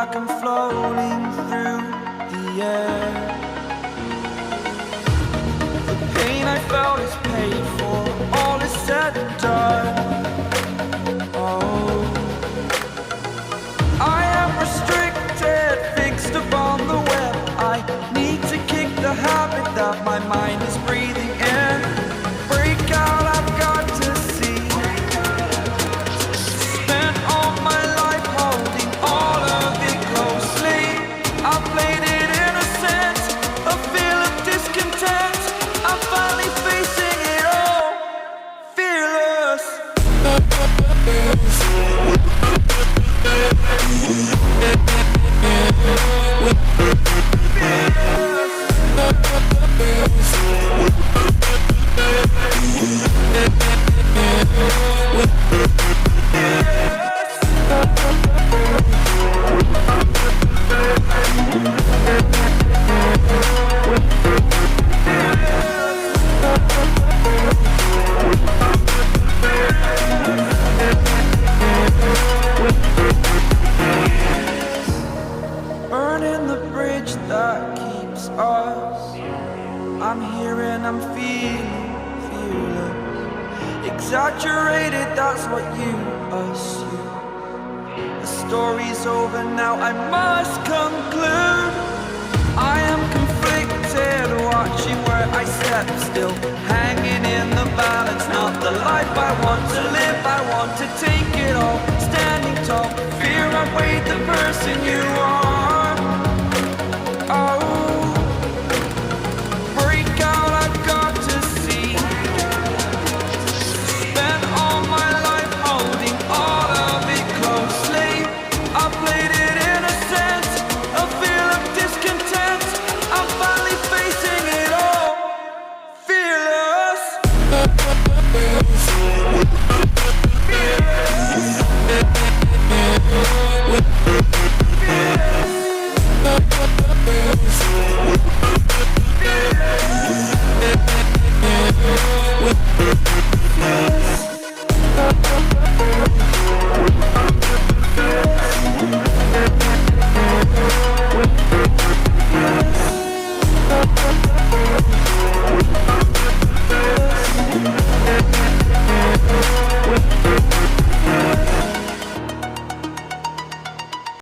like I'm floating through the air. The pain I felt is paid for, all is said and done. Oh, I am restricted, fixed upon the web. I need to kick the habit that my mind is breathing in. Break out, I've got to see. Spent all my life holding all of it closely. I played it innocent, a feel of discontent. I'm finally facing it all, fearless. Burning the bridge that keeps us. I'm here and I'm feeling fearless. Exaggerated, that's what you assume. The story's over now, I must conclude. I am conflicted, watching where I step still, hanging in the balance. Not the life I want to live, I want to take it all. Standing tall, fear outweighed the person you are. Oh, break out, I've got to see. Spent all my life holding all of it closely. I played it innocent, a feel of discontent. I'm finally facing it all, fearless. Yeah.